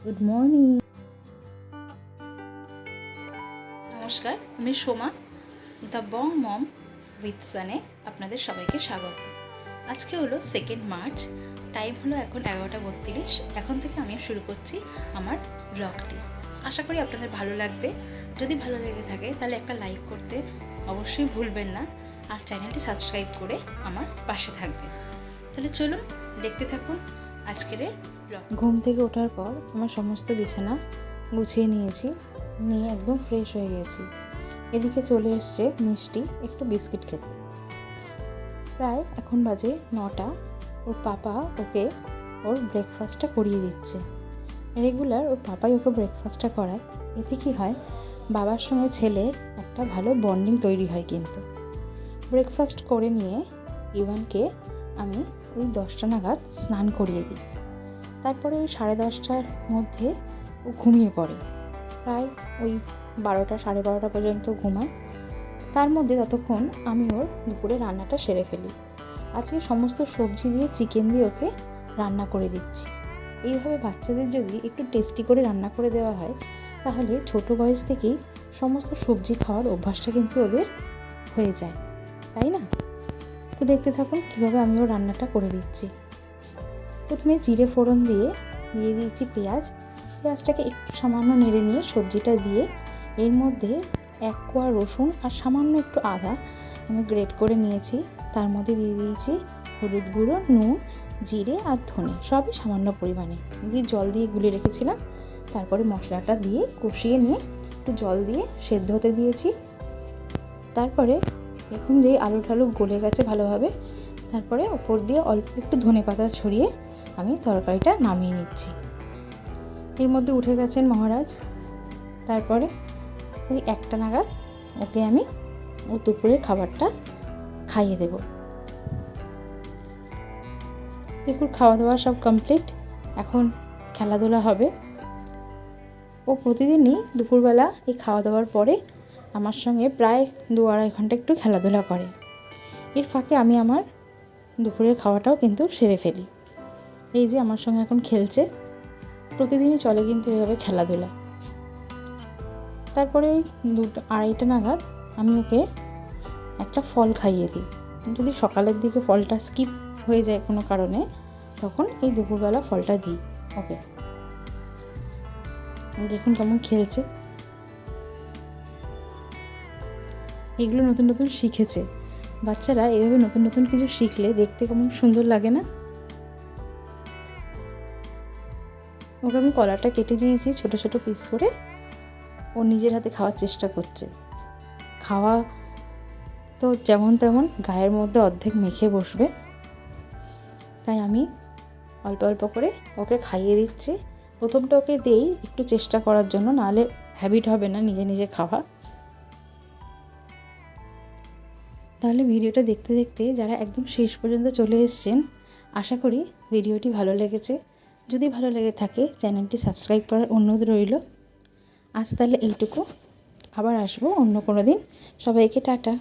Good morning. নমস্কার, আমি Soma, the bong mom with সানে আপনাদের সবাইকে স্বাগত। আজকে হলো 2 মার্চ, টাইম হলো এখন 11:32। এখন থেকে আমি শুরু করছি আমার ব্লগটি। আশা করি আপনাদের ভালো লাগবে। যদি ভালো লেগে থাকে তাহলে একটা লাইক করতে অবশ্যই ভুলবেন না, আর চ্যানেলটি সাবস্ক্রাইব করে আমার পাশে থাকবেন। তাহলে চলুন দেখতে থাকুন আজকের ব্লগ। ঘুম থেকে ওঠার পর আমার সমস্ত বিছানা গুছিয়ে নিয়েছি, নিয়ে একদম ফ্রেশ হয়ে গেছি। এদিকে চলে এসছে মিষ্টি একটু বিস্কিট খেতে। প্রায় এখন বাজে 9টা। ওর পাপা ওকে ওর ব্রেকফাস্টটা করিয়ে দিচ্ছে। রেগুলার ওর পাপাই ওকে ব্রেকফাস্টটা করায়। এতে কী হয়, বাবার সঙ্গে ছেলের একটা ভালো বন্ডিং তৈরি হয়। কিন্তু ব্রেকফাস্ট করে নিয়ে ইভানকে আমি ওই 10টা নাগাদ স্নান করিয়ে দিই। তারপরে ওই 10:30টার মধ্যে ও ঘুমিয়ে পড়ে। প্রায় ওই 12টা 12:30 পর্যন্ত ঘুমায়। তার মধ্যে ততক্ষণ আমি ওর দুপুরে রান্নাটা সেরে ফেলি। আজকে সমস্ত সবজি দিয়ে চিকেন দিয়ে ওকে রান্না করে দিচ্ছি। এইভাবে বাচ্চাদের যদি একটু টেস্টি করে রান্না করে দেওয়া হয়, তাহলে ছোট বয়স থেকেই সমস্ত সবজি খাওয়ার অভ্যাসটা কিন্তু ওদের হয়ে যায়, তাই না? তো দেখতে থাকুন কীভাবে আমি ওর রান্নাটা করে দিচ্ছি। প্রথমে জিরে ফোড়ন দিয়ে দিয়েছি পেঁয়াজটাকে একটু সামান্য নেড়ে নিয়ে সবজিটা দিয়ে এর মধ্যে 1 কোয়া রসুন আর সামান্য একটু আদা আমি গ্রেট করে নিয়েছি। তার মধ্যে দিয়ে দিয়েছি হলুদ গুঁড়ো, নুন, জিরে আর ধনে, সবই সামান্য পরিমাণে দিয়ে জল দিয়ে গুলিয়ে রেখেছিলাম। তারপরে মশলাটা দিয়ে কষিয়ে নিয়ে একটু জল দিয়ে সেদ্ধ হতে দিয়েছি। তারপরে এখন যে আলু ঠালু গলে গেছে ভালোভাবে, তারপরে ওপর দিয়ে অল্প একটু ধনেপাতা ছড়িয়ে আমি তরকারিটা নামিয়ে নিচ্ছি। এর মধ্যে উঠে গেছেন মহারাজ। তারপরে ওই 1টা নাগাদ ওকে আমি ও দুপুরের খাবারটা খাইয়ে দেব। দেখুন খাওয়া দাওয়া সব কমপ্লিট, এখন খেলাধুলা হবে। ও প্রতিদিনই দুপুরবেলা এই খাওয়া দাওয়ার পরে আমার সঙ্গে প্রায় 2-2.5 ঘন্টা একটু খেলাধুলা করে। এর ফাঁকে আমি আমার দুপুরের খাওয়াটাও কিন্তু সেরে ফেলি। এই যে আমার সঙ্গে এখন খেলছে, প্রতিদিনই চলে কিন্তু এভাবে খেলাধুলা। তারপরে 2-2:30 নাগাদ আমি ওকে একটা ফল খাইয়ে দিই। যদি সকালের দিকে ফলটা স্কিপ হয়ে যায় কোনো কারণে, তখন এই দুপুরবেলা ফলটা দিই ওকে। দেখুন কেমন খেলছে। এগুলো নতুন নতুন শিখেছে। বাচ্চারা এভাবে নতুন নতুন কিছু শিখলে দেখতে কেমন সুন্দর লাগে না? ওকে আমি কলাটা কেটে দিয়েছি ছোট ছোট পিস করে। ও নিজের হাতে খাওয়ার চেষ্টা করছে। খাওয়া তো যেমন তেমন গায়ের মধ্যে অর্ধেক মেখে বসবে, তাই আমি অল্প অল্প করে ওকে খাইয়ে দিচ্ছি। প্রথমটা ওকে দেই একটু চেষ্টা করার জন্য, নাহলে হ্যাবিট হবে না নিজে নিজে খাওয়া। তাহলে ভিডিওটা দেখতে দেখতে যারা একদম শেষ পর্যন্ত চলে এসেছেন, আশা করি ভিডিওটি ভালো লেগেছে। যদি ভালো লেগে থাকে চ্যানেলটি সাবস্ক্রাইব করার অনুরোধ রইল। আজ তাহলে এইটুকু, আবার আসবো অন্য কোনো দিন। সবাইকে টাটা।